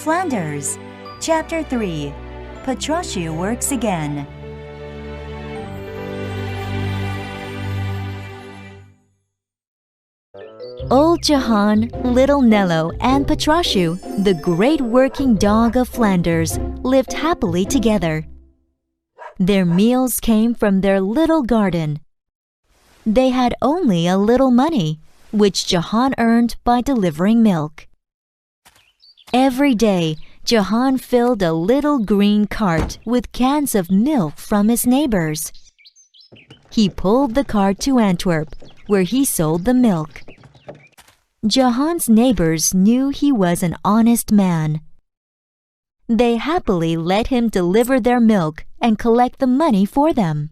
Flanders, Chapter 3. Petroshu Works Again. Old Johann, little Nello, and Petroshu, the great working dog of Flanders, lived happily together. Their meals came from their little garden. They had only a little money, which Johann earned by delivering milk. Every day, Johann filled a little green cart with cans of milk from his neighbors. He pulled the cart to Antwerp, where he sold the milk. Johann's neighbors knew he was an honest man. They happily let him deliver their milk and collect the money for them.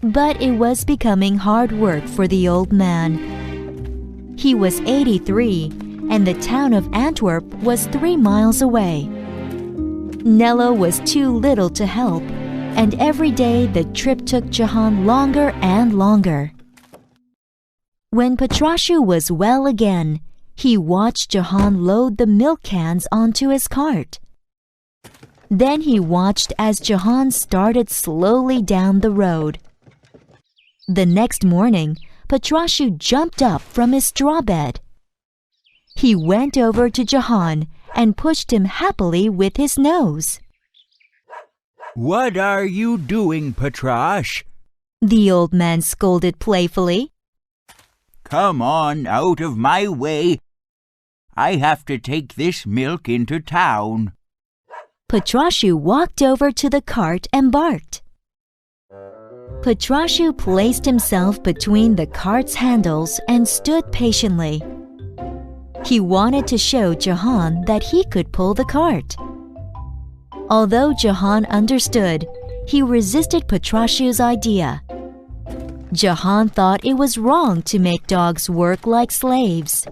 But it was becoming hard work for the old man. He was 83, and the town of Antwerp was 3 miles away. Nello was too little to help, and every day the trip took Johann longer and longer. When Petroshu was well again, he watched Johann load the milk cans onto his cart. Then he watched as Johann started slowly down the road. The next morning, Petroshu jumped up from his straw bed. He went over to Johann and pushed him happily with his nose. "What are you doing, Petrosh?" the old man scolded playfully. "Come on out of my way. I have to take this milk into town." Petroshu walked over to the cart and barked. Petroshu placed himself between the cart's handles and stood patiently. He wanted to show Johann that he could pull the cart. Although Johann understood, he resisted Petroshu's idea. Johann thought it was wrong to make dogs work like slaves.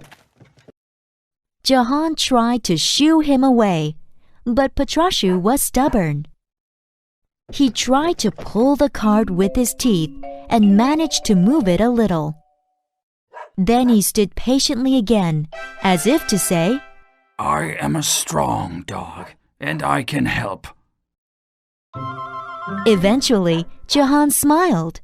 Johann tried to shoo him away, but Petroshu was stubborn. He tried to pull the cart with his teeth and managed to move it a little. Then he stood patiently again, as if to say, "I am a strong dog, and I can help." Eventually, Johann smiled.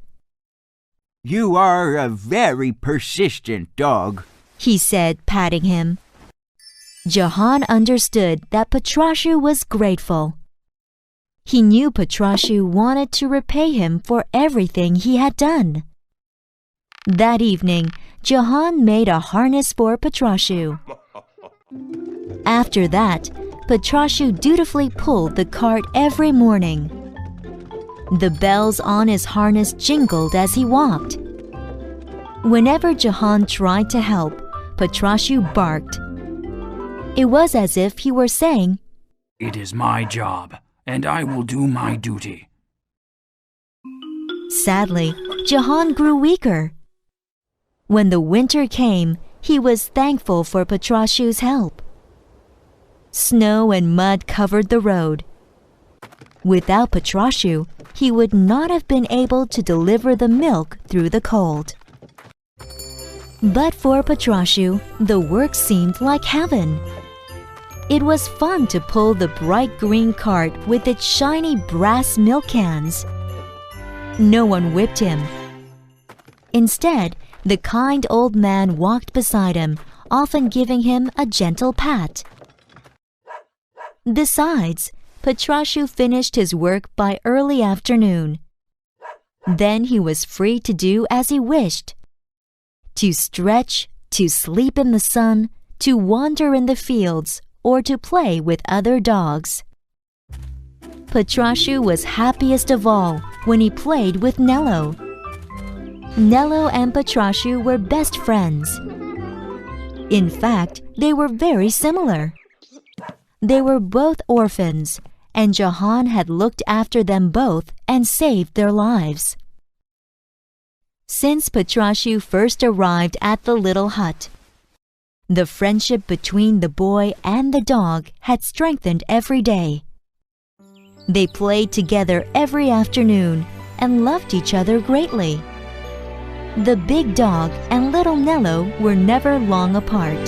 "You are a very persistent dog," he said, patting him. Johann understood that Petroshu was grateful. He knew Petroshu wanted to repay him for everything he had done. That evening, Johann made a harness for Petroshu. After that, Petroshu dutifully pulled the cart every morning. The bells on his harness jingled as he walked. Whenever Johann tried to help, Petroshu barked. It was as if he were saying, "It is my job, and I will do my duty." Sadly, Johann grew weaker. When the winter came, he was thankful for Petroshu's help. Snow and mud covered the road. Without Petroshu, he would not have been able to deliver the milk through the cold. But for Petroshu, the work seemed like heaven. It was fun to pull the bright green cart with its shiny brass milk cans. No one whipped him. Instead, the kind old man walked beside him, often giving him a gentle pat. Besides, Petroshu finished his work by early afternoon. Then he was free to do as he wished. To stretch, to sleep in the sun, to wander in the fields, or to play with other dogs. Petroshu was happiest of all when he played with Nello. Nello and Petroshu were best friends. In fact, they were very similar. They were both orphans, and Johann had looked after them both and saved their lives. Since Petroshu first arrived at the little hut, the friendship between the boy and the dog had strengthened every day. They played together every afternoon and loved each other greatly. The big dog and little Nello were never long apart.